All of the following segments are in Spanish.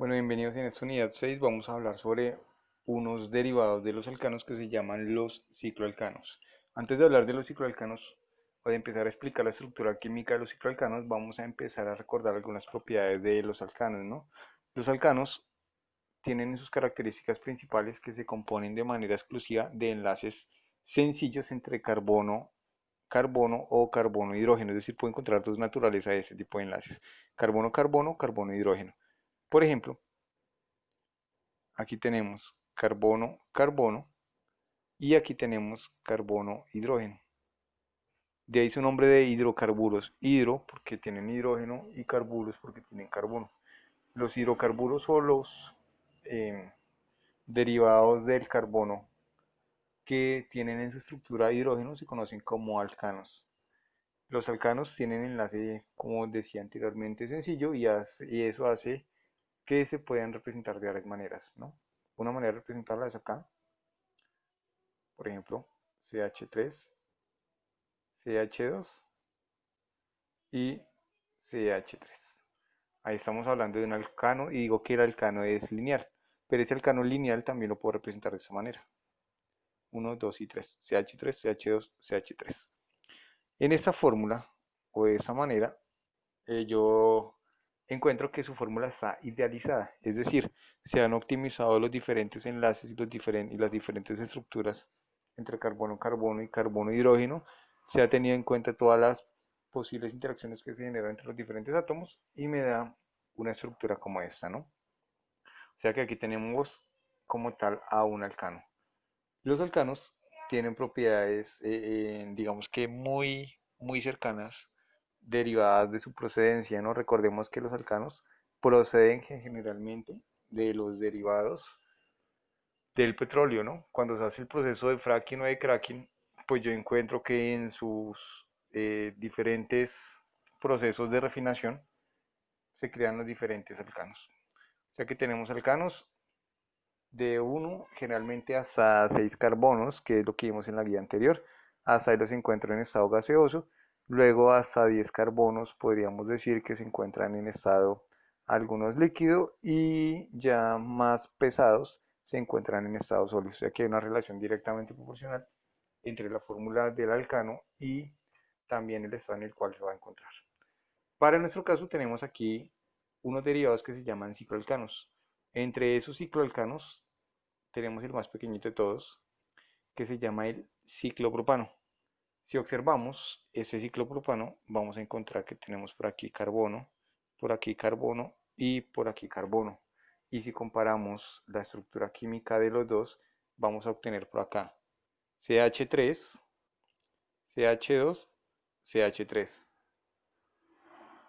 Bueno, bienvenidos. En esta unidad 6 vamos a hablar sobre unos derivados de los alcanos que se llaman los cicloalcanos. Antes de hablar de los cicloalcanos o de empezar a explicar la estructura química de los cicloalcanos, vamos a empezar a recordar algunas propiedades de los alcanos, ¿no? Los alcanos tienen en sus características principales que se componen de manera exclusiva de enlaces sencillos entre carbono o carbono-hidrógeno, es decir, puedo encontrar dos naturales a ese tipo de enlaces, carbono-carbono, carbono-hidrógeno. Por ejemplo, aquí tenemos carbono, carbono y aquí tenemos carbono, hidrógeno. De ahí su nombre de hidrocarburos, hidro porque tienen hidrógeno y carburos porque tienen carbono. Los hidrocarburos son los derivados del carbono que tienen en su estructura hidrógeno se conocen como alcanos. Los alcanos tienen enlace, como decía anteriormente, sencillo y eso hace que se puedan representar de varias maneras, ¿no? Una manera de representarla es acá, por ejemplo, CH3, CH2 y CH3. Ahí estamos hablando de un alcano y digo que el alcano es lineal, pero ese alcano lineal también lo puedo representar de esa manera. 1, 2 y 3, CH3, CH2, CH3. En esta fórmula o de esa manera, yo encuentro que su fórmula está idealizada, es decir, se han optimizado los diferentes enlaces y las diferentes estructuras entre carbono-carbono y carbono-hidrógeno, se ha tenido en cuenta todas las posibles interacciones que se generan entre los diferentes átomos y me da una estructura como esta, ¿no? O sea que aquí tenemos como tal a un alcano. Los alcanos tienen propiedades, digamos que muy cercanas, derivadas de su procedencia, ¿no? Recordemos que los alcanos proceden generalmente de los derivados del petróleo, ¿no? Cuando se hace el proceso de fracking o de cracking, pues yo encuentro que en sus diferentes procesos de refinación se crean los diferentes alcanos. O sea que tenemos alcanos de uno generalmente hasta 6 carbonos, que es lo que vimos en la guía anterior. Hasta ahí los encuentro en estado gaseoso. Luego hasta 10 carbonos podríamos decir que se encuentran en estado algunos líquido y ya más pesados se encuentran en estado sólido. O sea que hay una relación directamente proporcional entre la fórmula del alcano y también el estado en el cual se va a encontrar. Para nuestro caso tenemos aquí unos derivados que se llaman cicloalcanos. Entre esos cicloalcanos tenemos el más pequeñito de todos, que se llama el ciclopropano. Si observamos ese ciclopropano, vamos a encontrar que tenemos por aquí carbono y por aquí carbono. Y si comparamos la estructura química de los dos, vamos a obtener por acá CH3, CH2, CH3.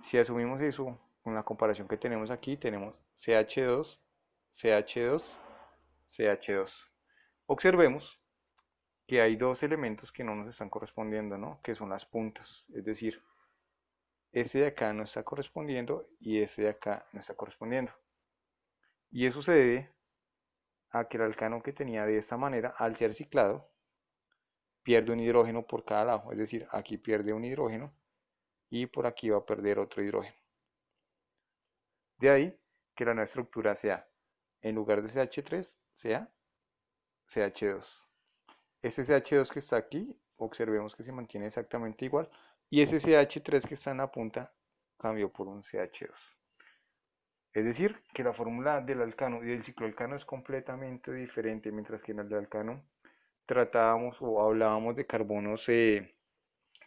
Si asumimos eso con la comparación que tenemos aquí, tenemos CH2, CH2, CH2. Observemos que hay dos elementos que no nos están correspondiendo, ¿no? Que son las puntas, es decir, ese de acá no está correspondiendo y ese de acá no está correspondiendo. Y eso se debe a que el alcano que tenía de esta manera, al ser ciclado, pierde un hidrógeno por cada lado, es decir, aquí pierde un hidrógeno y por aquí va a perder otro hidrógeno. De ahí que la nueva estructura sea, en lugar de CH3, sea CH2. Ese CH2 que está aquí, observemos que se mantiene exactamente igual. Y ese CH3 que está en la punta cambió por un CH2. Es decir, que la fórmula del alcano y del cicloalcano es completamente diferente, mientras que en el del alcano tratábamos o hablábamos de carbonos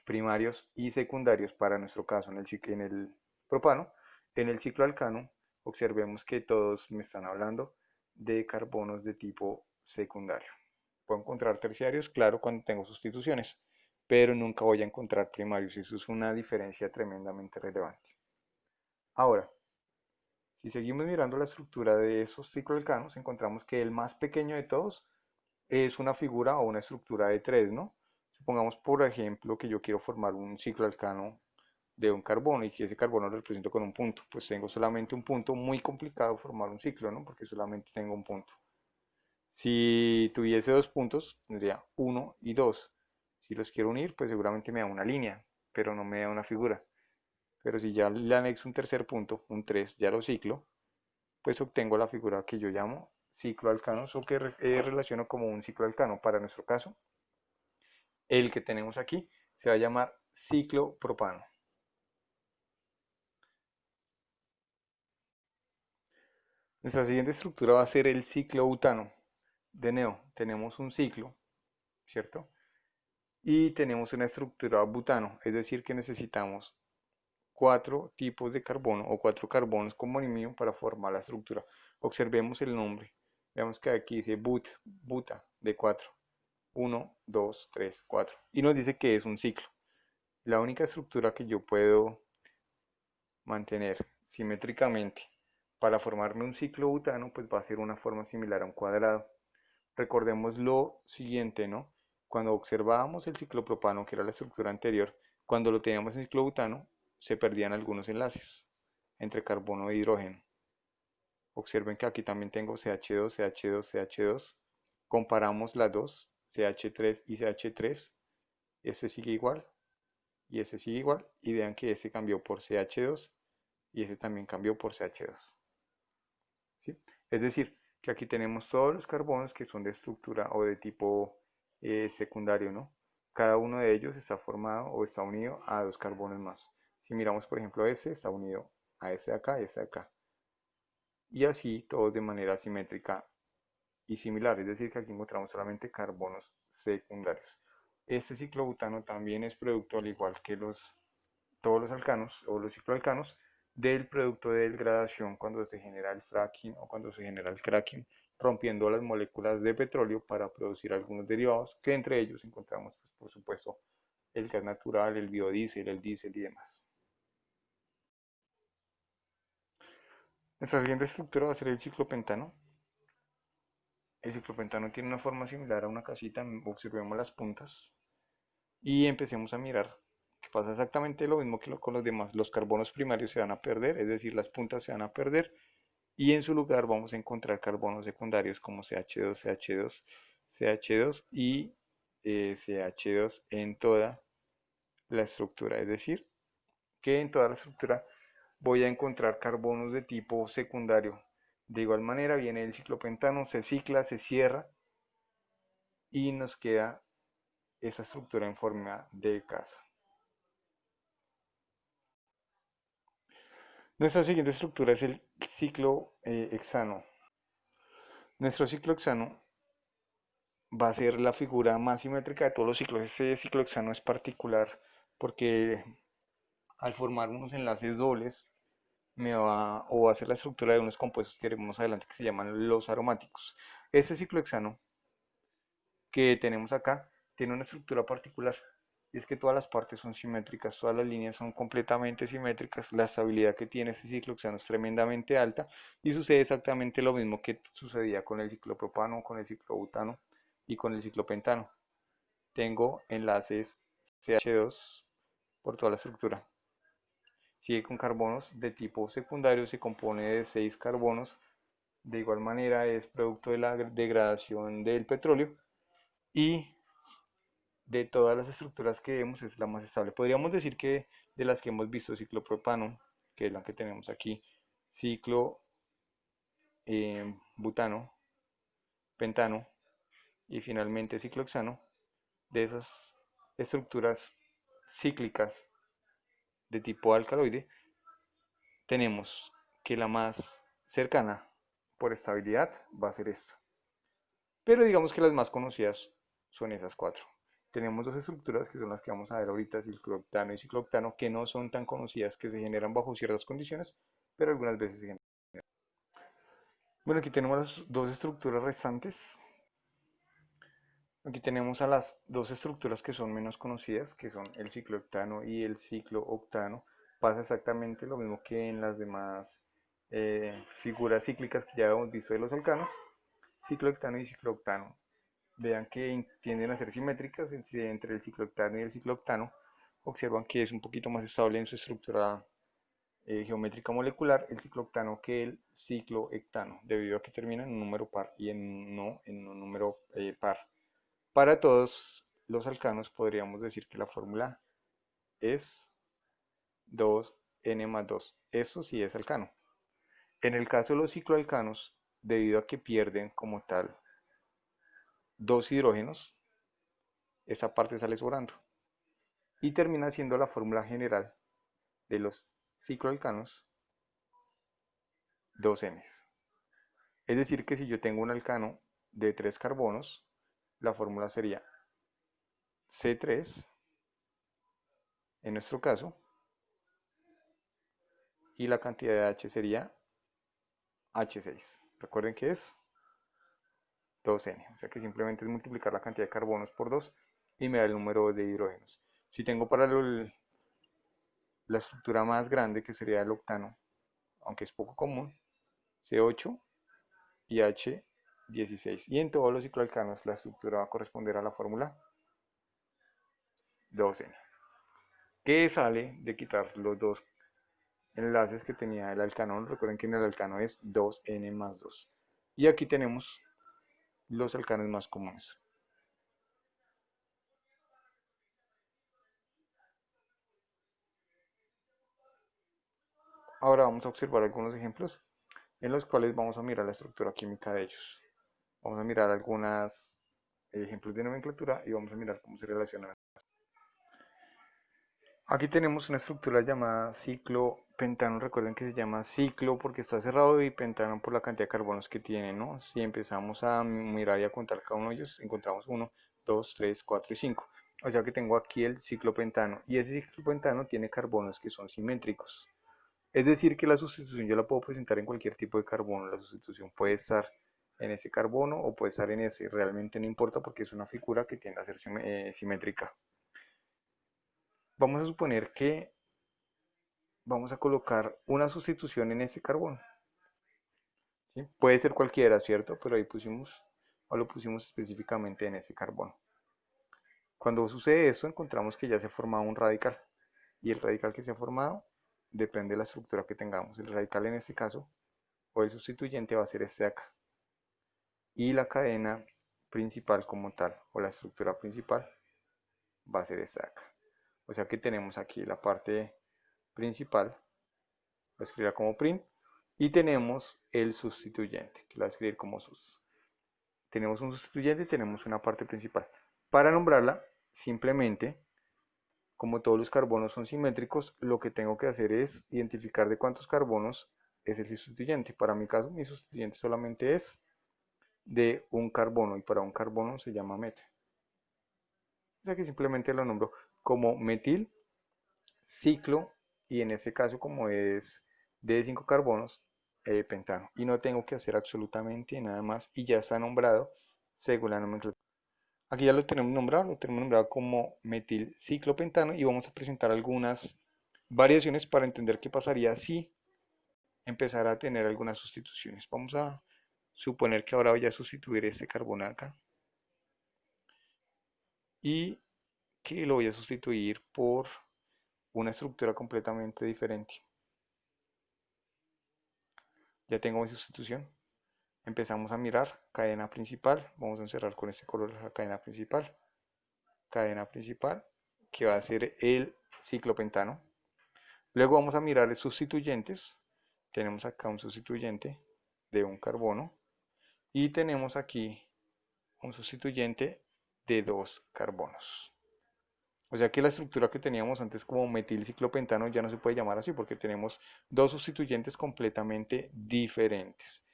primarios y secundarios para nuestro caso en el propano. En el cicloalcano observemos que todos me están hablando de carbonos de tipo secundario. Puedo encontrar terciarios, claro, cuando tengo sustituciones, pero nunca voy a encontrar primarios. Eso es una diferencia tremendamente relevante. Ahora, si seguimos mirando la estructura de esos cicloalcanos, encontramos que el más pequeño de todos es una figura o una estructura de 3, ¿no? Supongamos, por ejemplo, que yo quiero formar un cicloalcano de un carbono y que ese carbono lo represento con un punto. Pues tengo solamente un punto, muy complicado formar un ciclo, ¿no? Porque solamente tengo un punto. Si tuviese dos puntos, tendría 1 y 2. Si los quiero unir, pues seguramente me da una línea, pero no me da una figura. Pero si ya le anexo un tercer punto, un 3, ya lo ciclo, pues obtengo la figura que yo llamo ciclo alcanos o que relaciono como un ciclo alcano. Para nuestro caso, el que tenemos aquí se va a llamar ciclo propano. Nuestra siguiente estructura va a ser el ciclo butano. De nuevo, tenemos un ciclo, ¿cierto? Y tenemos una estructura butano, es decir, que necesitamos 4 tipos de carbono o 4 carbonos con monomio para formar la estructura. Observemos el nombre. Veamos que aquí dice buta de 4. 1, 2, 3, 4. Y nos dice que es un ciclo. La única estructura que yo puedo mantener simétricamente para formarme un ciclo butano, pues va a ser una forma similar a un cuadrado. Recordemos lo siguiente, ¿no? Cuando observábamos el ciclopropano, que era la estructura anterior, cuando lo teníamos en ciclobutano, se perdían algunos enlaces entre carbono e hidrógeno. Observen que aquí también tengo CH2, CH2, CH2. Comparamos las dos, CH3 y CH3. Este sigue igual y este sigue igual. Y vean que este cambió por CH2 y este también cambió por CH2. ¿Sí? Es decir, que aquí tenemos todos los carbonos que son de estructura o de tipo secundario, ¿no? Cada uno de ellos está formado o está unido a 2 carbonos más. Si miramos, por ejemplo, este está unido a este de acá y este de acá. Y así todos de manera simétrica y similar, es decir, que aquí encontramos solamente carbonos secundarios. Este ciclobutano también es producto, al igual que todos los alcanos o los cicloalcanos, del producto de degradación cuando se genera el fracking o cuando se genera el cracking, rompiendo las moléculas de petróleo para producir algunos derivados, que entre ellos encontramos, pues, por supuesto, el gas natural, el biodiesel, el diésel y demás. Nuestra siguiente estructura va a ser el ciclopentano. El ciclopentano tiene una forma similar a una casita, observemos las puntas y empecemos a mirar que pasa exactamente lo mismo que con los demás. Los carbonos primarios se van a perder, es decir, las puntas se van a perder y en su lugar vamos a encontrar carbonos secundarios como CH2, CH2, CH2 y CH2 en toda la estructura. Es decir, que en toda la estructura voy a encontrar carbonos de tipo secundario. De igual manera viene el ciclopentano, se cicla, se cierra y nos queda esa estructura en forma de casa. Nuestra siguiente estructura es el ciclo hexano. Nuestro ciclo hexano va a ser la figura más simétrica de todos los ciclos. Este ciclo hexano es particular porque al formar unos enlaces dobles va a ser la estructura de unos compuestos que veremos más adelante que se llaman los aromáticos. Este ciclo hexano que tenemos acá tiene una estructura particular y es que todas las partes son simétricas, todas las líneas son completamente simétricas, la estabilidad que tiene este ciclo hexano es tremendamente alta y sucede exactamente lo mismo que sucedía con el ciclopropano, con el ciclobutano y con el ciclopentano. Tengo enlaces CH2 por toda la estructura. Sigue con carbonos de tipo secundario, se compone de 6 carbonos. De igual manera es producto de la degradación del petróleo y de todas las estructuras que vemos es la más estable. Podríamos decir que de las que hemos visto, ciclopropano, que es la que tenemos aquí, ciclo butano, pentano y finalmente ciclohexano, de esas estructuras cíclicas de tipo alcaloide, tenemos que la más cercana por estabilidad va a ser esta. Pero digamos que las más conocidas son esas 4. Tenemos 2 estructuras que son las que vamos a ver ahorita, ciclooctano y ciclooctano, que no son tan conocidas, que se generan bajo ciertas condiciones, pero algunas veces se generan. Bueno, aquí tenemos las 2 estructuras restantes. Aquí tenemos a las 2 estructuras que son menos conocidas, que son el ciclooctano y el ciclooctano. Pasa exactamente lo mismo que en las demás figuras cíclicas que ya hemos visto de los alcanos, ciclooctano y ciclooctano. Vean que tienden a ser simétricas entre el ciclooctano y el ciclooctano. Observan que es un poquito más estable en su estructura geométrica molecular el ciclooctano que el ciclohectano, debido a que termina en un número par y no en un número par. Para todos los alcanos podríamos decir que la fórmula es 2n más 2. Eso sí es alcano. En el caso de los cicloalcanos, debido a que pierden como tal dos hidrógenos, esa parte sale sobrando y termina siendo la fórmula general de los cicloalcanos 2N. Es decir, que si yo tengo un alcano de 3 carbonos, la fórmula sería C3 en nuestro caso, y la cantidad de H sería H6. Recuerden que es 2N, o sea que simplemente es multiplicar la cantidad de carbonos por 2 y me da el número de hidrógenos. Si tengo para la estructura más grande, que sería el octano, aunque es poco común, C8 y H16. Y en todos los cicloalcanos la estructura va a corresponder a la fórmula 2N, que sale de quitar los dos enlaces que tenía el alcano. Recuerden que en el alcano es 2N más 2. Y aquí tenemos los alcanos más comunes. Ahora vamos a observar algunos ejemplos en los cuales vamos a mirar la estructura química de ellos. Vamos a mirar algunos ejemplos de nomenclatura y vamos a mirar cómo se relacionan. Aquí tenemos una estructura llamada ciclo pentano. Recuerden que se llama ciclo porque está cerrado y pentano por la cantidad de carbonos que tiene, ¿no? Si empezamos a mirar y a contar cada uno de ellos, encontramos 1, 2, 3, 4 y 5. O sea que tengo aquí el ciclo pentano y ese ciclo pentano tiene carbonos que son simétricos. Es decir, que la sustitución yo la puedo presentar en cualquier tipo de carbono. La sustitución puede estar en ese carbono o puede estar en ese. Realmente no importa porque es una figura que tiende a ser simétrica. Vamos a suponer que vamos a colocar una sustitución en ese carbono. ¿Sí? Puede ser cualquiera, ¿cierto? Pero ahí pusimos, o lo pusimos específicamente en ese carbono. Cuando sucede esto, encontramos que ya se ha formado un radical. Y el radical que se ha formado depende de la estructura que tengamos. El radical en este caso, o el sustituyente, va a ser este de acá. Y la cadena principal como tal, o la estructura principal, va a ser esta de acá. O sea que tenemos aquí la parte principal, lo escribirá como prim, y tenemos el sustituyente, que lo voy a escribir como sus. Tenemos un sustituyente y tenemos una parte principal. Para nombrarla, simplemente, como todos los carbonos son simétricos, lo que tengo que hacer es identificar de cuántos carbonos es el sustituyente. Para mi caso, mi sustituyente solamente es de un carbono y para un carbono se llama met. O sea que simplemente lo nombro como metil ciclo y en este caso como es de 5 carbonos, pentano. Y no tengo que hacer absolutamente nada más y ya está nombrado según la nomenclatura. Aquí ya lo tenemos nombrado como metilciclopentano y vamos a presentar algunas variaciones para entender qué pasaría si empezara a tener algunas sustituciones. Vamos a suponer que ahora voy a sustituir este carbono acá y que lo voy a sustituir por una estructura completamente diferente. Ya tengo mi sustitución. Empezamos a mirar cadena principal. Vamos a encerrar con este color la cadena principal. Cadena principal, que va a ser el ciclopentano. Luego vamos a mirar los sustituyentes. Tenemos acá un sustituyente de un carbono. Y tenemos aquí un sustituyente de dos carbonos. O sea que la estructura que teníamos antes como metilciclopentano ya no se puede llamar así porque tenemos dos sustituyentes completamente diferentes.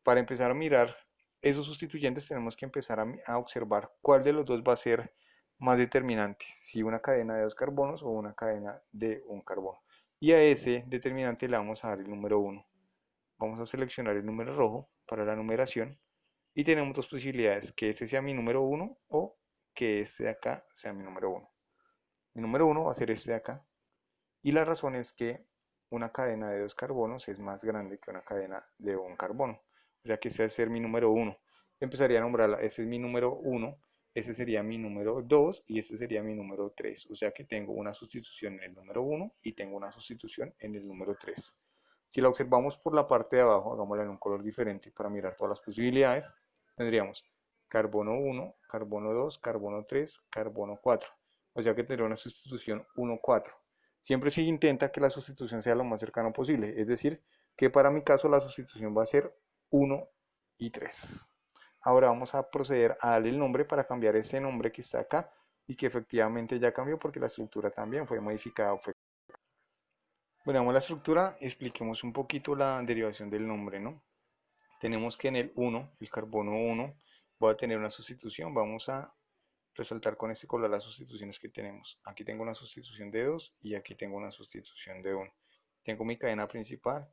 Para empezar a mirar esos sustituyentes tenemos que empezar a observar cuál de los dos va a ser más determinante, si una cadena de dos carbonos o una cadena de un carbono. Y a ese determinante le vamos a dar el número 1. Vamos a seleccionar el número rojo para la numeración y tenemos dos posibilidades, que este sea mi número 1 o que este de acá sea mi número 1. Mi número 1 va a ser este de acá y la razón es que una cadena de dos carbonos es más grande que una cadena de un carbono. O sea que este va a ser mi número 1. Empezaría a nombrarla. Este es mi número 1, este sería mi número 2 y este sería mi número 3. O sea que tengo una sustitución en el número 1 y tengo una sustitución en el número 3. Si la observamos por la parte de abajo, hagámosla en un color diferente para mirar todas las posibilidades, tendríamos carbono 1, carbono 2, carbono 3, carbono 4. O sea que tendría una sustitución 1, 4. Siempre se intenta que la sustitución sea lo más cercano posible, es decir, que para mi caso la sustitución va a ser 1 y 3. Ahora vamos a proceder a darle el nombre para cambiar este nombre que está acá y que efectivamente ya cambió porque la estructura también fue modificada. Bueno, vamos a la estructura, expliquemos un poquito la derivación del nombre, ¿no? Tenemos que en el 1, el carbono 1, voy a tener una sustitución. Vamos a resaltar con este color las sustituciones que tenemos. Aquí tengo una sustitución de 2 y aquí tengo una sustitución de 1. Tengo mi cadena principal,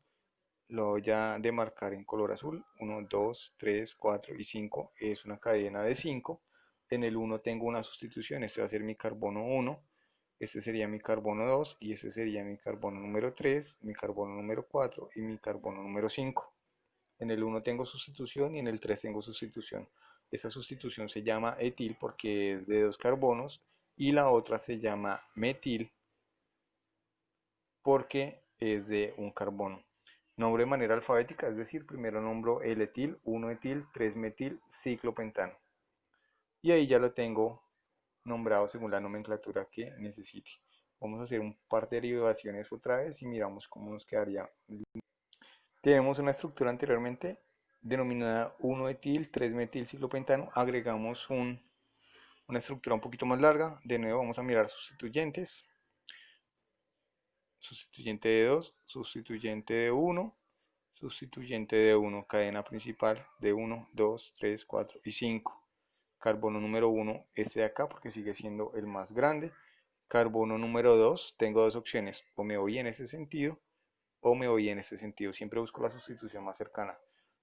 lo voy a demarcar en color azul. 1, 2, 3, 4 y 5 es una cadena de 5. En el 1 tengo una sustitución, este va a ser mi carbono 1. Este sería mi carbono 2 y este sería mi carbono número 3, mi carbono número 4 y mi carbono número 5. En el 1 tengo sustitución y en el 3 tengo sustitución. Esa sustitución se llama etil porque es de dos carbonos y la otra se llama metil porque es de un carbono. Nombre de manera alfabética, es decir, primero nombro el etil, 1 etil, 3 metil, ciclopentano. Y ahí ya lo tengo nombrado según la nomenclatura que necesite. Vamos a hacer un par de derivaciones otra vez y miramos cómo nos quedaría. Tenemos una estructura anteriormente denominada 1-etil, 3-metil-ciclopentano. Agregamos una estructura un poquito más larga. De nuevo vamos a mirar sustituyentes. Sustituyente de 2, sustituyente de 1, sustituyente de 1, cadena principal de 1, 2, 3, 4 y 5. Carbono número 1, este de acá porque sigue siendo el más grande. Carbono número 2, tengo dos opciones, o me voy en ese sentido o me voy en ese sentido. Siempre busco la sustitución más cercana.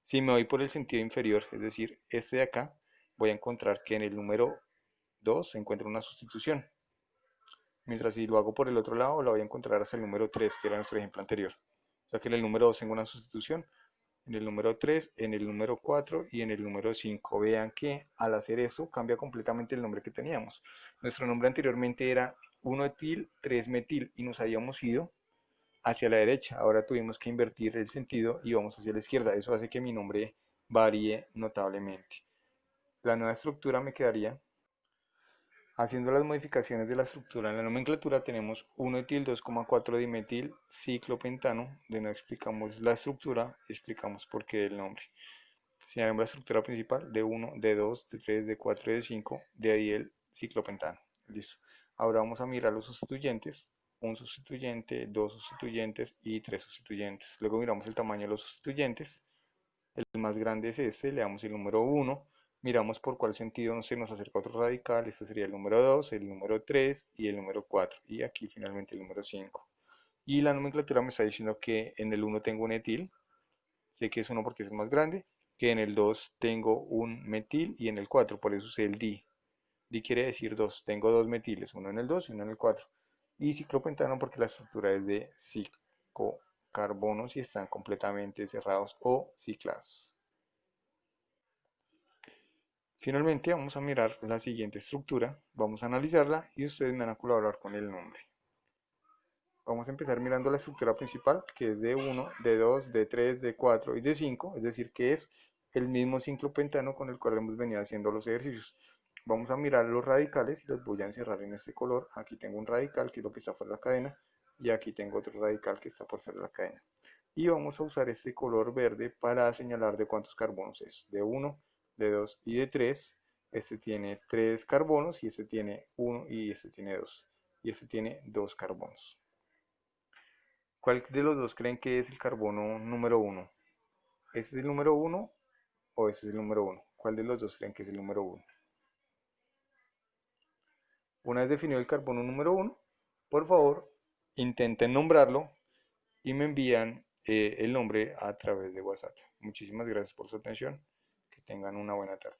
Si me voy por el sentido inferior, es decir, este de acá, voy a encontrar que en el número 2 se encuentra una sustitución. Mientras si lo hago por el otro lado, la voy a encontrar hasta el número 3, que era nuestro ejemplo anterior. O sea que en el número 2 tengo una sustitución, en el número 3, en el número 4 y en el número 5. Vean que al hacer eso cambia completamente el nombre que teníamos. Nuestro nombre anteriormente era 1-etil, 3-metil y nos habíamos ido hacia la derecha. Ahora tuvimos que invertir el sentido y vamos hacia la izquierda. Eso hace que mi nombre varíe notablemente. La nueva estructura me quedaría. Haciendo las modificaciones de la estructura en la nomenclatura tenemos 1-etil, 2,4 dimetil, ciclopentano. De nuevo explicamos la estructura y explicamos por qué el nombre. Señalamos la estructura principal de 1, de 2, de 3, de 4 y de 5. De ahí el ciclopentano. Listo. Ahora vamos a mirar los sustituyentes. Un sustituyente, dos sustituyentes y tres sustituyentes. Luego miramos el tamaño de los sustituyentes. El más grande es este, le damos el número 1. Miramos por cuál sentido se nos acerca otro radical. Este sería el número 2, el número 3 y el número 4. Y aquí finalmente el número 5. Y la nomenclatura me está diciendo que en el 1 tengo un etil. Sé que es 1 porque es el más grande. Que en el 2 tengo un metil y en el 4, por eso es el di. Di quiere decir 2. Tengo dos metiles, uno en el 2 y uno en el 4. Y ciclopentano porque la estructura es de carbonos y están completamente cerrados o ciclados. Finalmente vamos a mirar la siguiente estructura, vamos a analizarla y ustedes me van a colaborar con el nombre. Vamos a empezar mirando la estructura principal, que es de 1, de 2, de 3, de 4 y de 5, es decir, que es el mismo ciclopentano con el cual hemos venido haciendo los ejercicios. Vamos a mirar los radicales y los voy a encerrar en este color. Aquí tengo un radical que es lo que está fuera de la cadena y aquí tengo otro radical que está por fuera de la cadena. Y vamos a usar este color verde para señalar de cuántos carbonos es. De 1, de 2 y de 3. Este tiene 3 carbonos y este tiene 1 y este tiene 2. Y este tiene 2 carbonos. ¿Cuál de los dos creen que es el carbono número 1? ¿Este es el número 1 o este es el número 1? ¿Cuál de los dos creen que es el número 1? Una vez definido el carbono número 1, por favor, intenten nombrarlo y me envían el nombre a través de WhatsApp. Muchísimas gracias por su atención. Que tengan una buena tarde.